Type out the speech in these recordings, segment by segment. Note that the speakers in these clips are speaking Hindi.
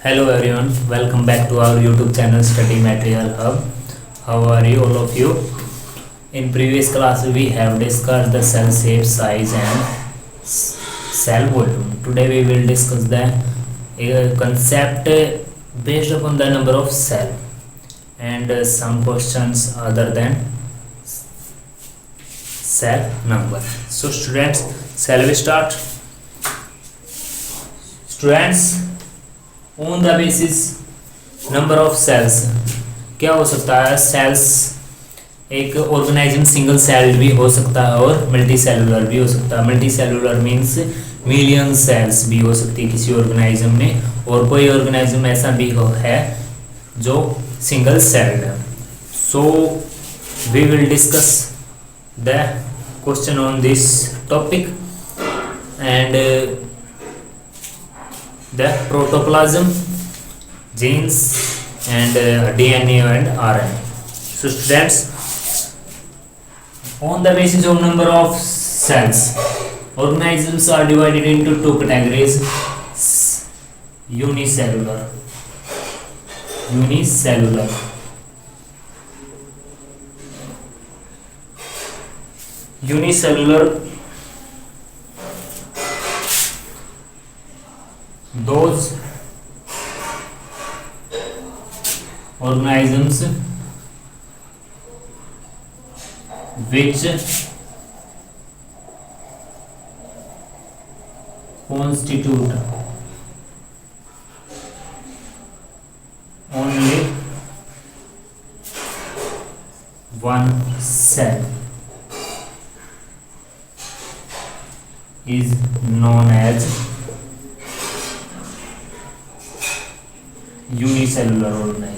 Hello everyone, welcome back to our YouTube channel Study Material Hub. How are you all of you? In previous class we have discussed the cell shape, size and cell volume. Today we will discuss the concept based upon the number of cell and some questions other than cell number. So students, shall we start? Students, on the basis number of cells क्या हो सकता है? सेल्स एक ऑर्गेनाइज्म सिंगल सेल्ड भी हो सकता है और मल्टी सेलुलर भी हो सकता है. Multicellular means million cells भी हो सकती है किसी ऑर्गेनाइज्म में, और कोई ऑर्गेनाइज्म ऐसा भी है जो सिंगल सेल्ड है. So we will discuss the question on this topic and the protoplasm, genes and DNA and RNA. So students, on the basis of number of cells, organisms are divided into two categories: unicellular those organisms which constitute only one cell is known as unicellular organism.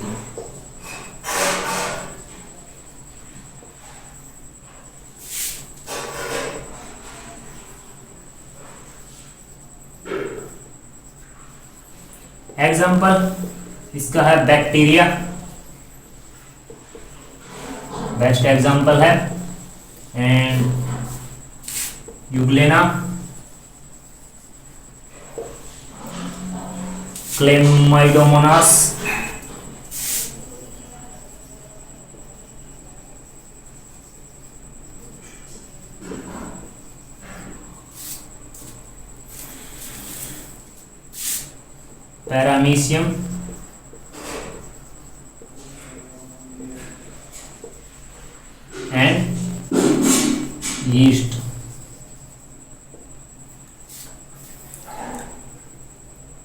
Example इसका है बैक्टीरिया, बेस्ट एग्जाम्पल है, and euglena, Chlamydomonas, paramecium and yeast.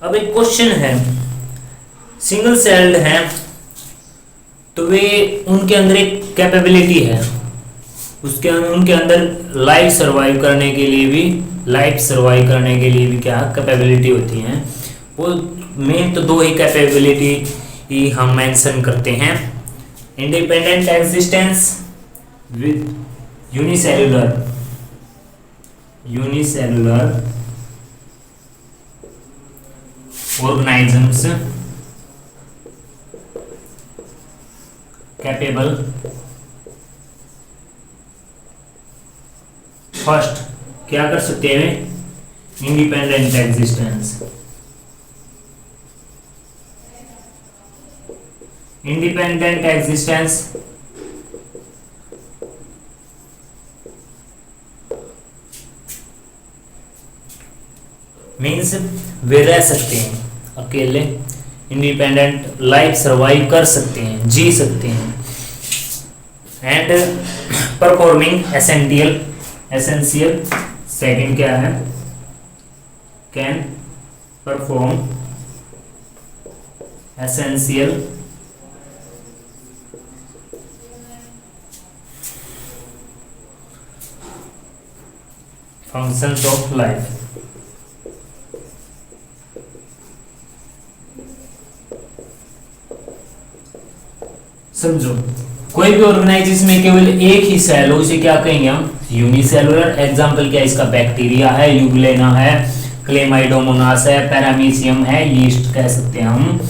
अब एक क्वेश्चन है, सिंगल सेल्ड हैं तो वे उनके अंदर एक कैपेबिलिटी है, उनके अंदर लाइफ सर्वाइव करने के लिए भी क्या कैपेबिलिटी होती है. वो मेन तो दो ही कैपेबिलिटी हम मेंशन करते हैं: independent existence with unicellular organisms capable first क्या कर सकते हैं? Independent existence. Independent existence means वे रह सकते हैं अकेले, इंडिपेंडेंट लाइफ सर्वाइव कर सकते हैं, जी सकते हैं, एंड परफॉर्मिंग एसेंशियल सेकंड क्या है? Can perform essential functions of life. समझो, कोई भी ऑर्गेनाइजेशन में केवल एक ही सेल हो उसे क्या कहेंगे हम? यूनिसेलुलर. एग्जांपल क्या? इसका बैक्टीरिया है, यूग्लेना है, क्लेमाइडोमोनास है, पैरामीशियम है, यीस्ट कह सकते हैं हम.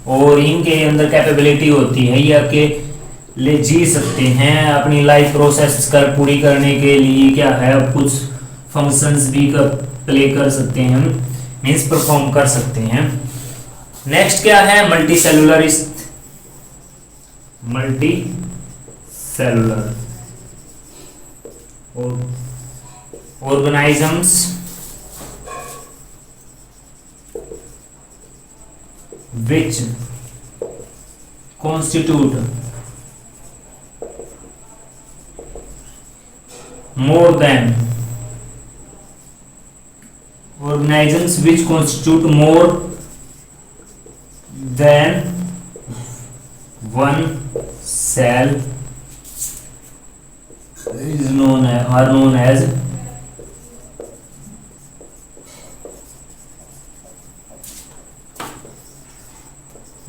और इनके अंदर कैपेबिलिटी होती है ये अकेले जी सकते हैं, अपनी लाइफ प्रोसेस पूरी करने के लिए क्या है कुछ फंक्शंस भी प्ले कर सकते हैं, मीन्स परफॉर्म कर सकते हैं. नेक्स्ट क्या है, multi cellular organisms which constitute more than one cell are known as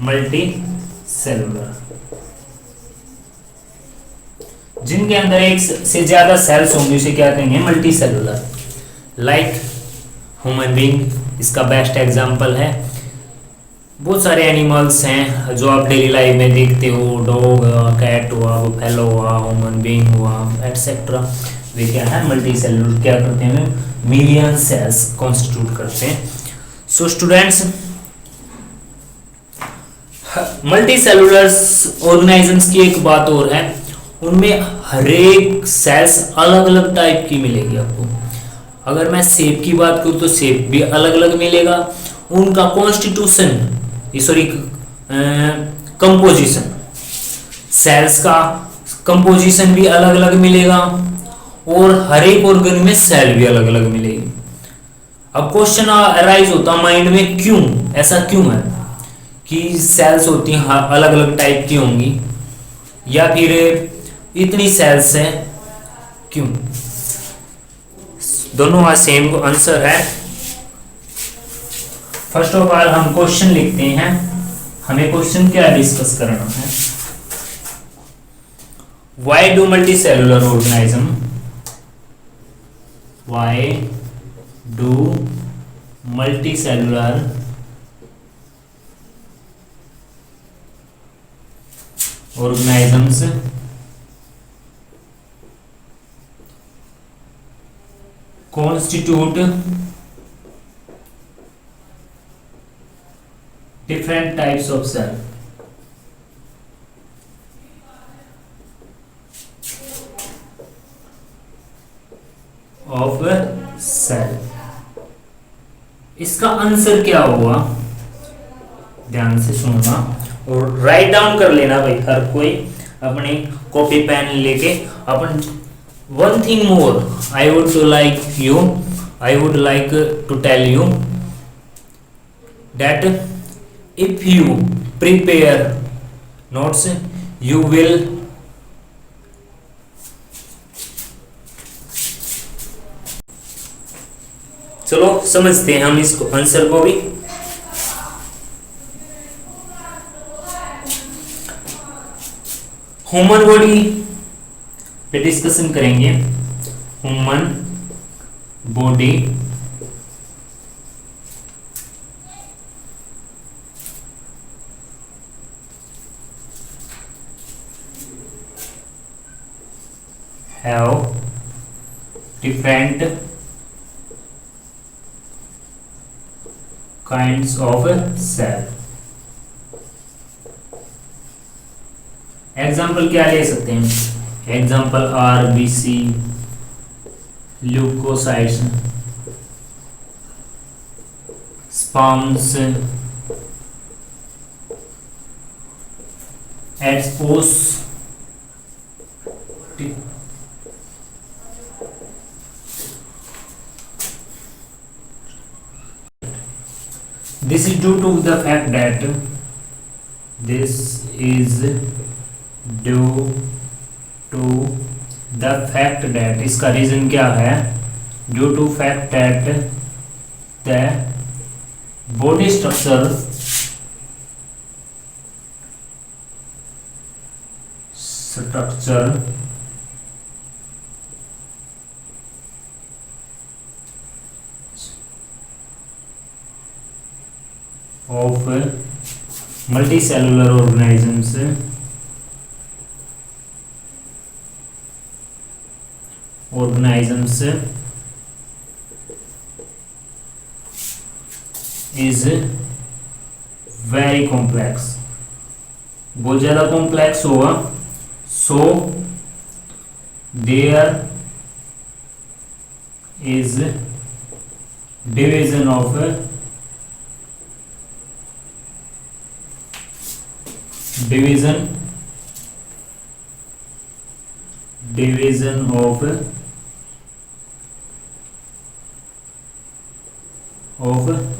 multi cellular. जिनके अंदर एक से ज्यादा सेल्स होंगे उसे क्या कहेंगे, multi cellular. Like human being इसका बेस्ट एग्जांपल है। बहुत सारे एनिमल्स हैं जो आप डेली लाइफ में देखते हो, डॉग हुआ, कैट हुआ, बफेलो हुआ, ह्यूमन बीइंग हुआ, एटसेट्रा। वे क्या है, मल्टी सेलुलर। क्या करते हैं, मिलियन सेल्स कॉन्स्टिट्यूट करते हैं। सो स्टूडेंट्स, मल्टी सेलुलर ऑर्गेनाइजम्स की एक बात और है, उनमें हर एक सेल्स अलग अलग टाइप की मिलेगी आपको। अगर मैं सेप की बात करूं तो सेप भी अलग अलग मिलेगा, उनका कॉन्स्टिट्यूशन सॉरी कंपोजिशन, सेल्स का कंपोजिशन भी अलग अलग मिलेगा और हर एक ऑर्गन में सेल भी अलग अलग मिलेगी। अब क्वेश्चन अराइज होता माइंड में, क्यों ऐसा क्यों है कि सेल्स होती हैं अलग अलग टाइप की होंगी, या फिर इतनी सेल्स हैं क्यों? दोनों का सेम आंसर है। फर्स्ट ऑफ ऑल हम क्वेश्चन लिखते हैं। हमें क्वेश्चन क्या डिस्कस करना है, why do multi cellular organism, why do multi cellular organisms constitute different types of cell. of cell. इसका आंसर क्या हुआ, ध्यान से सुनना और राइट डाउन कर लेना भाई, हर कोई अपनी कॉपी पेन लेके। अपन one thing more I would like to tell you that if you prepare notes you will चलो समझते हैं हम इसको आंसर को भी। ह्यूमन बॉडी पे डिस्कशन करेंगे। Human body have different kinds of cell. Example क्या ले सकते हैं, example RBC, leucocytes, sperms, adipose, this is due to the fact that this is due to the fact that इसका रीजन क्या है, due to fact that the body structure of multicellular organisms is very complex, बहुत ज्यादा कॉम्प्लेक्स होगा। So there is division of division of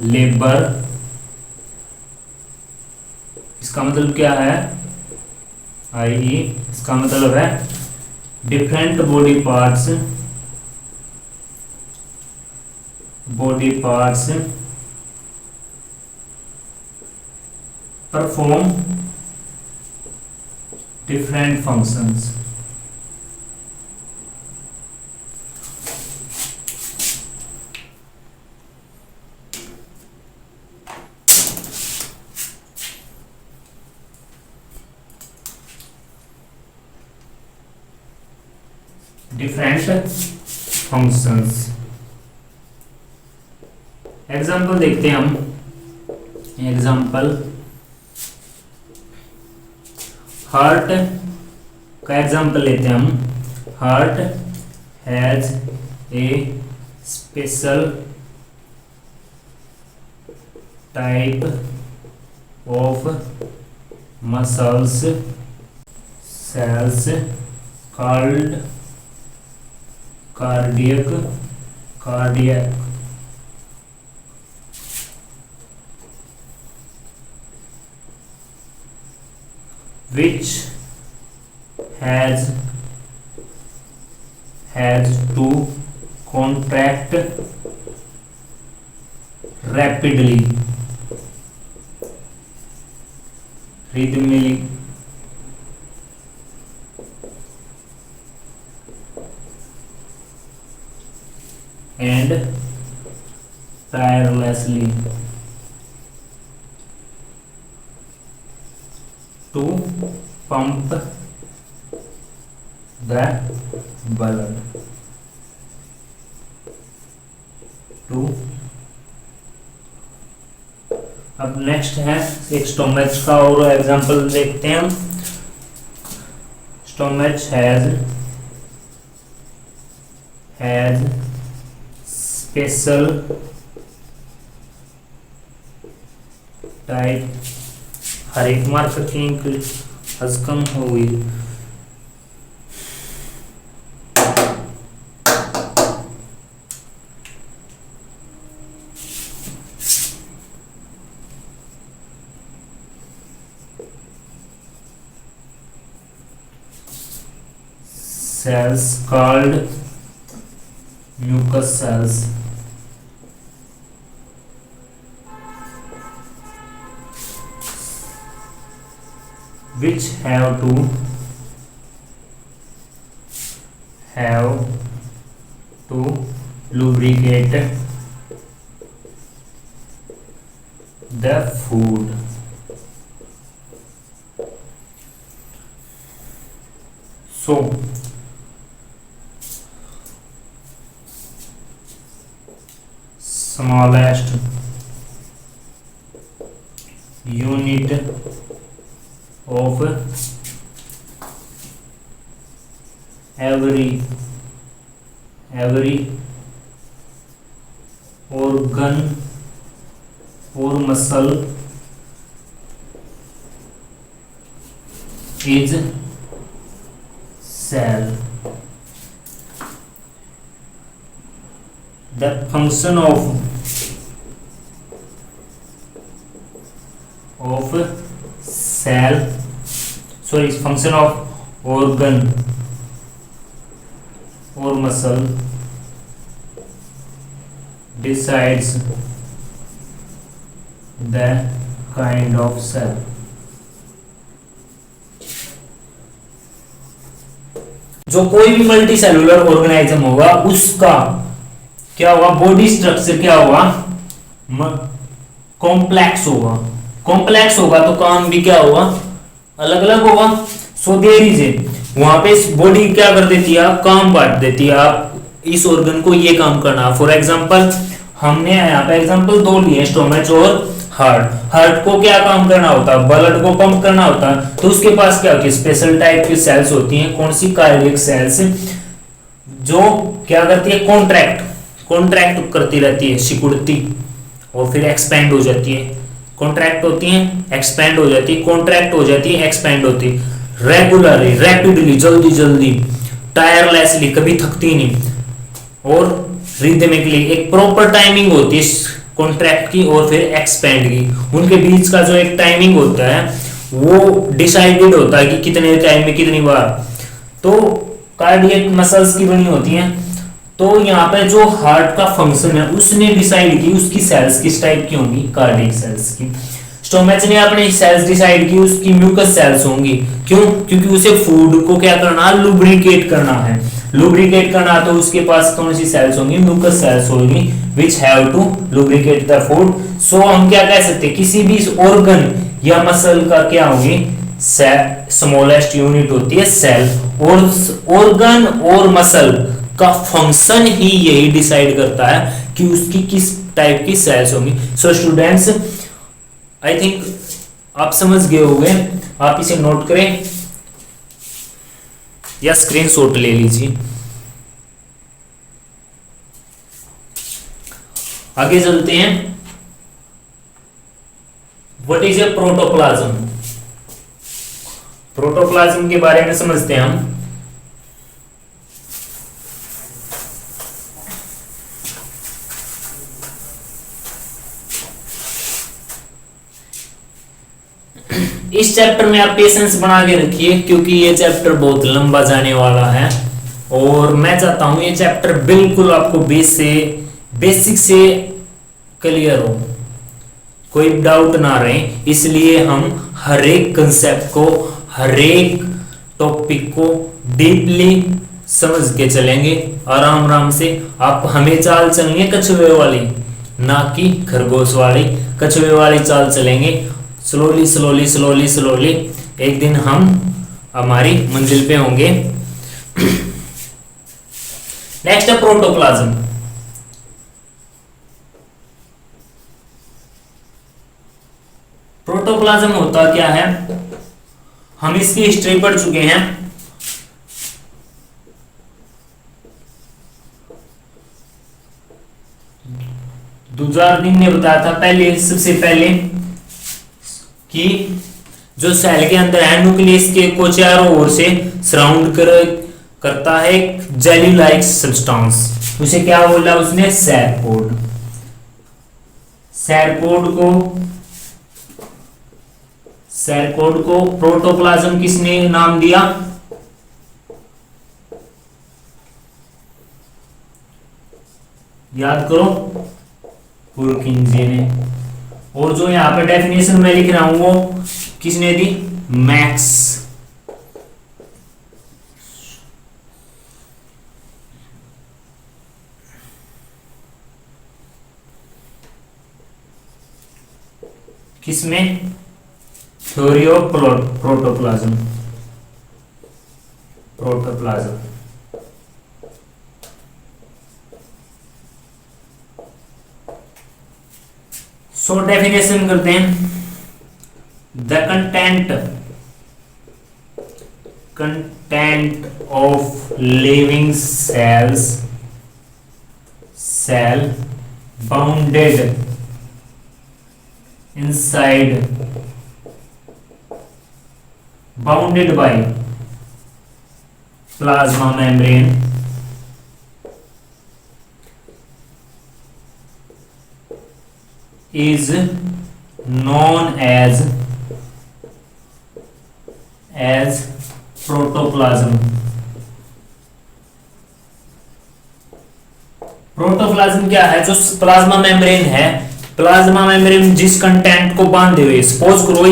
labour. इसका मतलब क्या है, आई इसका मतलब है different body parts perform different functions. Different functions. Example देखते हैं हम। एग्जाम्पल, हार्ट का एग्जाम्पल लेते हैं हम। Heart has a special type of muscles cells called cardiac which has to contract rapidly, rhythmically, and tirelessly to pump the blood to। अब नेक्स्ट है एक स्टोमच का और एग्जांपल देखते हैं हम। स्टोमच हैज स्पेशल टाइप, हर एक मार्क की हज कम हो गई। cells called mucous cells which have to lubricate the food। So smallest unit of every organ or muscle is cell। The function of cell, sorry, function of organ or muscle decides the kind of cell। जो कोई भी मल्टी सेलुलर ऑर्गेनाइज्म होगा उसका क्या होगा, बॉडी स्ट्रक्चर क्या होगा, कॉम्प्लेक्स होगा। कॉम्प्लेक्स होगा तो काम भी क्या होगा, अलग अलग होगा। सो देयर इज ए, वहां पे बॉडी क्या कर देती है, काम बांट देती है। आप इस ऑर्गन को ये काम करना। फॉर एग्जांपल हमने यहाँ पे एग्जांपल दो लिए, स्टोमच और हार्ट को क्या काम करना होता है, ब्लड को पंप करना होता है, तो उसके पास क्या होती है, स्पेशल टाइप की सेल्स होती हैं। कौन सी, कार्डियक सेल्स, जो क्या करती है, कॉन्ट्रैक्ट करती रहती है, सिकुड़ती और फिर एक्सपेंड हो जाती है। कॉन्ट्रैक्ट होती है, एक्सपेंड हो जाती है, कॉन्ट्रैक्ट हो जाती है, एक्सपेंड होती है, रेगुलरली, रैपिडली, जल्दी जल्दी, टायरलेसली, कभी थकती नहीं। और रिदमिकली, एक प्रॉपर टाइमिंग होती है कॉन्ट्रैक्ट की और फिर एक्सपेंड की। उनके बीच का जो एक टाइमिंग होता है वो डिसाइडेड होता है कि कितने टाइम में कितनी बार। तो कार्डियक मसल्स की बनी होती हैं। तो यहाँ पे जो हार्ट का फंक्शन है उसने डिसाइड की उसकी सेल्स किस टाइप की होंगी, कार्डियक सेल्स की। स्टोमच ने अपनी सेल्स डिसाइड की उसकी म्यूकस सेल्स होंगी। क्यों? क्योंकि उसे फूड को क्या करना है, लुब्रिकेट करना है। लुब्रिकेट करना तो उसके पास कौन सी सेल्स होंगी, म्यूकस सेल्स होंगी, which have to lubricate the food। so हम क्या कह सकते हैं, किसी भी ऑर्गन या मसल का क्या होगी, स्मॉलेस्ट यूनिट होती है सेल। और ऑर्गन और मसल का फंक्शन ही यही डिसाइड करता है कि उसकी किस टाइप की सेल्स होंगी। सो स्टूडेंट्स, आई थिंक आप समझ गए होंगे। आप इसे नोट करें या स्क्रीनशॉट ले लीजिए। आगे चलते हैं। What is a protoplasm? Protoplasm के बारे में समझते हैं हम। इस चैप्टर में आप पेशेंस बना के रखिए क्योंकि ये चैप्टर बहुत लंबा जाने वाला है और मैं चाहता हूं ये चैप्टर बिल्कुल आपको बेसिक से क्लियर हो, कोई डाउट ना रहे। इसलिए हम हर एक कंसेप्ट को, हर एक टॉपिक को डीपली समझ के चलेंगे, आराम आराम से। आप हमें चाल चलेंगे कछुए वाली, ना कि खरगोश वाली। कछुए वाली चाल चलेंगे, स्लोली स्लोली स्लोली स्लोली। एक दिन हम हमारी मंजिल पे होंगे। नेक्स्ट है प्रोटोप्लाज्म। प्रोटोप्लाज्म होता क्या है, हम इसकी हिस्ट्री पढ़ चुके हैं। दुजार्डिन ने बताया था पहले, सबसे पहले, कि जो सेल के अंदर है न्यूक्लियस के को चारों ओर से सराउंड करता है एक जेली लाइक सब्सटेंस। उसे क्या बोला उसने, सैरपोड। सैरपोड को प्रोटोप्लाज्म किसने नाम दिया, याद करो, पुरकिंजी ने। और जो यहां पे डेफिनेशन में लिख रहा हूं वो किसने दी, मैक्स। किसमें, theory of protoplasm. So definition करते हैं। The content of living cell bounded by plasma membrane is known as protoplasm। Protoplasm क्या है, जो प्लाज्मा मेम्ब्रेन है, प्लाज्मा मेम्ब्रेन जिस कंटेंट को बांधे हुए, सपोज करो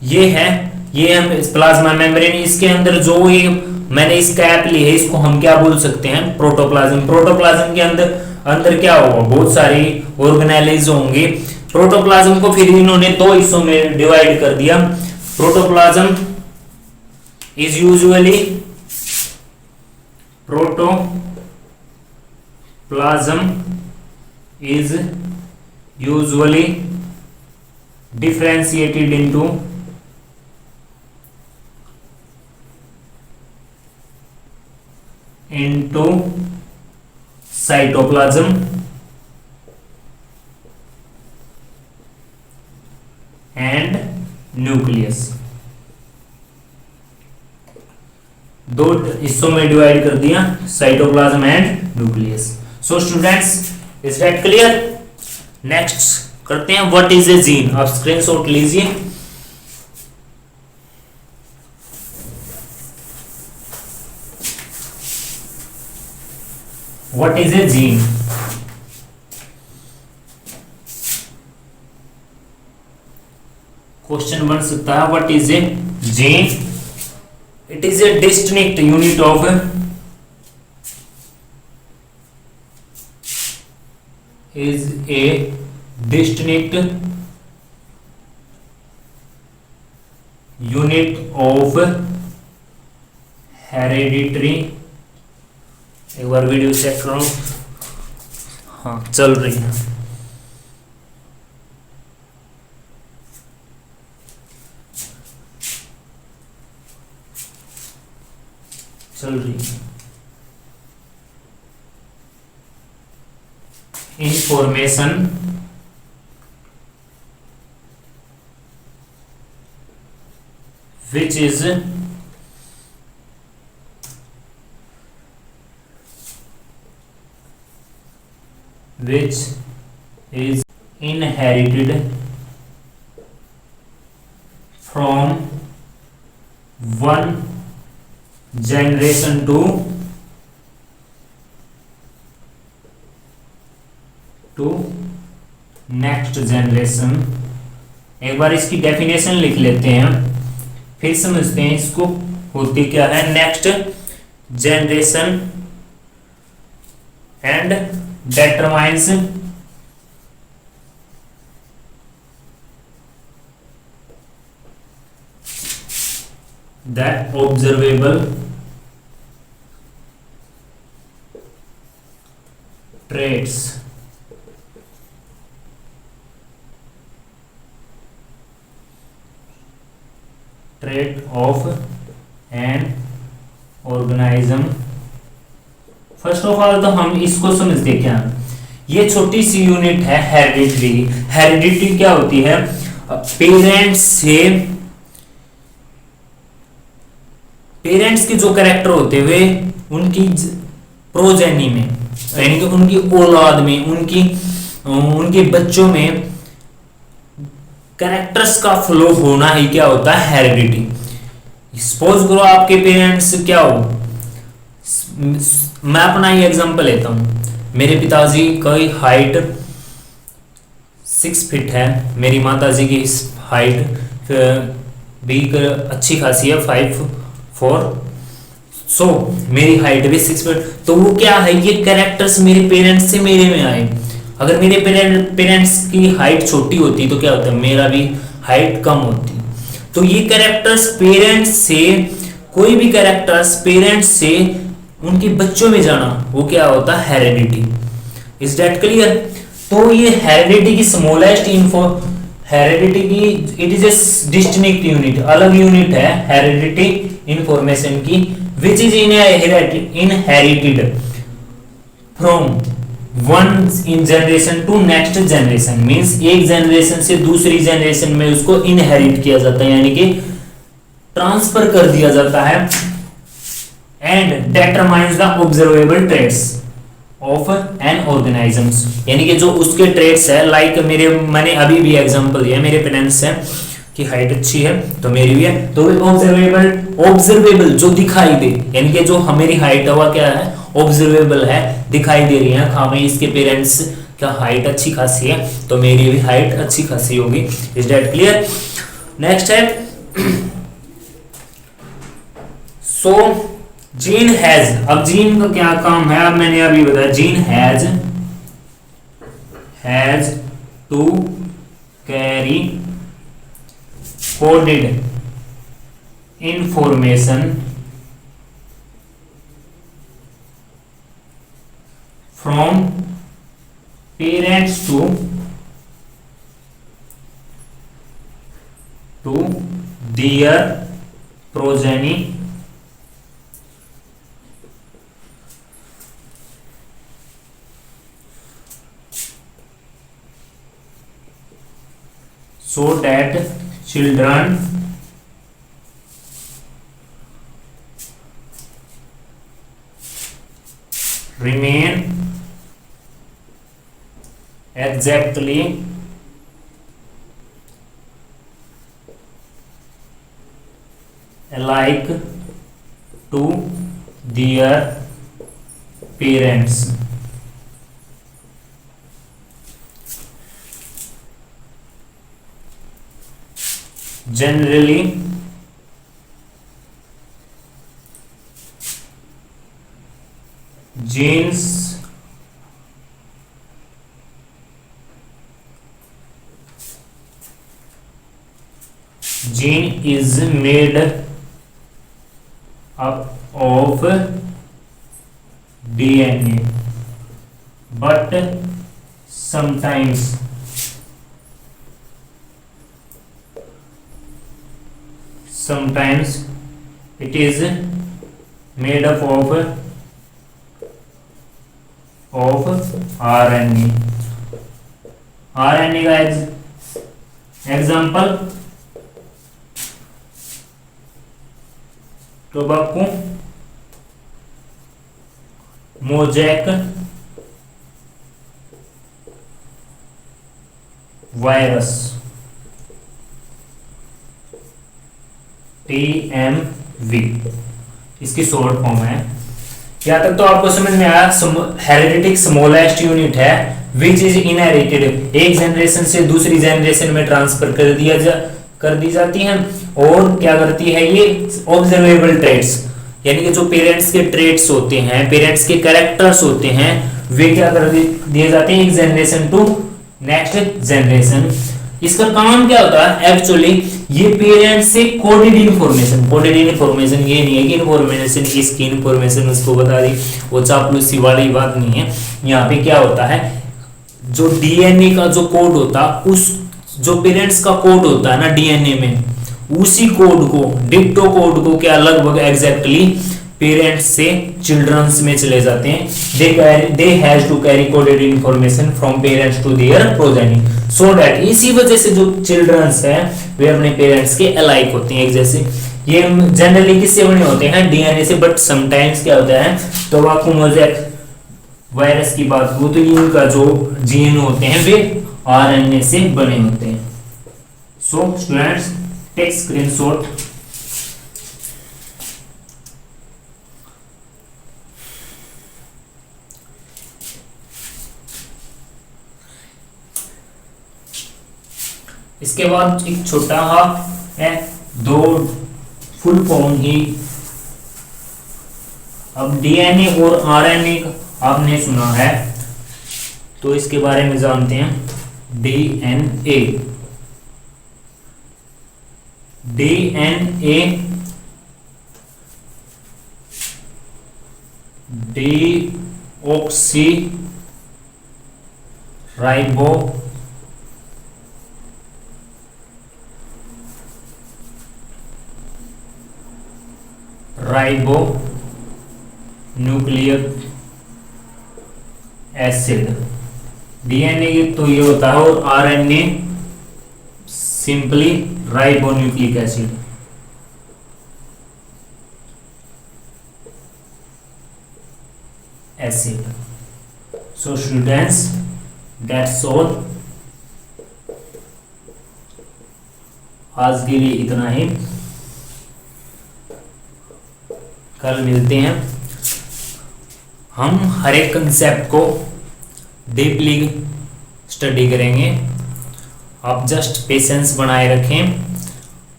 ये है, ये हम प्लाज्मा मेम्ब्रेन, इसके अंदर जो ये मैंने इस कैप ली है, इसको हम क्या बोल सकते हैं, प्रोटोप्लाज्म। प्रोटोप्लाज्म के अंदर क्या होगा, बहुत सारी ऑर्गेनेल्स होंगे। प्रोटोप्लाज्म को फिर इन्होंने दो हिस्सों में डिवाइड कर दिया। Protoplasm is usually differentiated into cytoplasm and nucleus। दो हिस्सों में डिवाइड कर दिया, cytoplasm and nucleus. So students, is that clear? Next करते हैं व्हाट इज ए जीन। आप स्क्रीनशॉट लीजिए। What is a gene? Question बन सकता है what is a gene? It is a distinct unit of hereditary। एक बार वीडियो चेक करो। हाँ, चल रही है। चल रही है। Information which is inherited from one generation to next generation. एक बार इसकी डेफिनेशन लिख लेते हैं, फिर समझते हैं इसको होती क्या है। Next generation and determines that observable traits of an organism। First of all तो हम इसको समझते क्या, ये छोटी सी यूनिट है हेरिडिटरी। हेरिडिटरी क्या होती है? पेरेंट्स के जो कैरेक्टर होते हुए उनकी प्रोजेनी में, यानी कि उनकी औलाद में, उनके बच्चों में कैरेक्टर्स का फ्लो होना ही क्या होता है? हेरिडिटी। सपोज करो आपके पेरेंट्स क्या हो, मैं अपना ही एग्जांपल लेता हूं। मेरे पिताजी की हाइट 6 फीट है, मेरी माताजी की हाइट भी अच्छी खासी है 5'4", सो मेरी हाइट भी 6 फीट। तो वो क्या है, ये कैरेक्टर्स मेरे पेरेंट्स से मेरे में आए। अगर मेरे पेरेंट्स की हाइट छोटी होती तो क्या होता है, मेरा भी हाइट कम होती। तो ये कैरेक्टर्स पेरेंट्स से, कोई भी कैरेक्टर्स पेरेंट्स से उनके बच्चों में जाना, वो क्या होता है? हेरिडिटी। Is that clear? तो ये हेरिडिटी की स्मॉलेस्ट हेरिडिटी की it is a distinct unit, अलग यूनिट है हेरिडिटी इंफॉर्मेशन की, which is inherited from one in generation to next generation. Means एक जनरेशन से दूसरी जनरेशन में उसको इनहेरिट किया जाता है, यानी कि ट्रांसफर कर दिया जाता है। And determines the observable traits of an organism, यानी कि जो उसके ट्रेट्स है, लाइक मैंने अभी भी एग्जांपल दिया, मेरे पेरेंट्स हैं कि हाइट अच्छी है तो मेरी भी है, तो ऑब्जर्वेबल जो दिखाई दे, यानी कि जो हमारी हाइट है वह क्या है? ऑब्जर्वेबल है, दिखाई दे रही है। हाँ भाई इसके पेरेंट्स का हाइट अच्छी खासी है तो मेरी भी हाइट अच्छी खासी होगी। Is that clear? नेक्स्ट है सो जीन हैज। अब जीन का क्या काम है? अब मैंने अभी बताया, gene has to carry coded information from parents to their progeny so that children remain exactly alike to their parents. Generally, genes gene is made up of DNA, but sometimes it is made up of RNA. RNA का example tobacco, mosaic virus, TMV इसकी शॉर्ट फॉर्म है। यहाँ तक तो आपको समझ में आया। हेरेडिटिक स्मॉलेस्ट यूनिट है विच इज इनहेरिटेड, एक जनरेशन से दूसरी जनरेशन में ट्रांसफर कर दी जाती है। और क्या करती है ये, ऑब्जर्वेबल ट्रेट्स, यानी कि जो पेरेंट्स के ट्रेट्स होते हैं, पेरेंट्स के कैरेक्टर्स होते हैं, वे क्या कर दिए जाते हैं एक जनरेशन टू नेक्स्ट जनरेशन। इसका काम क्या होता है एक्चुअली, ये पेरेंट्स से कोडेड इन्फॉर्मेशन ये नहीं है कि इन्फॉर्मेशन इसकी इन्फॉर्मेशन उसको बता दी, वो चापलूसी वाली बात नहीं है। यहाँ पे क्या होता है, जो डीएनए का जो कोड होता, उस जो पेरेंट्स का कोड होता है ना डीएनए में, उसी कोड को, डिक्टो कोड को क्या लगभग एग्जैक्टली पेरेंट्स से चिल्ड्रंस में चले जाते हैं। They has to carry coded information from parents to their progeny, so that इसी वजह से जो चिल्ड्रंस हैं वे अपने पेरेंट्स के अलाइक होते हैं, एक जैसे। ये जनरली किससे बने होते हैं, डीएनए से, बट समटाइम्स क्या होता है, टोबैको मोजैक वायरस की बात हो तो इनका जो जीन होते हैं वे आरएनए से बने होते हैं। So students take screenshot. इसके बाद एक छोटा है, दो फुल फॉर्म ही। अब डीएनए और आरएनए आपने सुना है तो इसके बारे में जानते हैं। DNA deoxy ribo nucleic acid, DNA तो ये होता है, और RNA simply ribo nucleic acid. So students that's all, आज के लिए इतना ही, कल मिलते हैं। हम हर एक कंसेप्ट को डीपली स्टडी करेंगे। आप जस्ट पेशेंस बनाए रखें,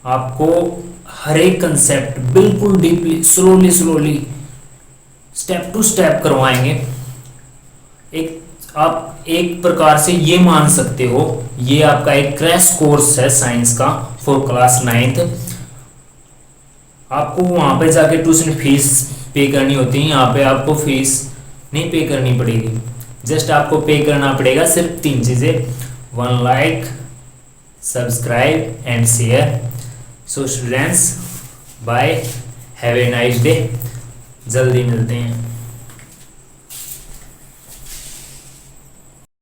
आपको हर एक कंसेप्ट बिल्कुल deeply slowly step to step करवाएंगे। आप एक प्रकार से ये मान सकते हो, ये आपका एक क्रैश कोर्स है साइंस का फॉर क्लास 9th। आपको वहां पे जाके ट्यूशन फीस पे करनी होती है, यहाँ पे आपको फीस नहीं पे करनी पड़ेगी। जस्ट आपको पे करना पड़ेगा सिर्फ 3 चीजें, 1 like, subscribe and share. So students bye, have a nice day, जल्दी मिलते हैं।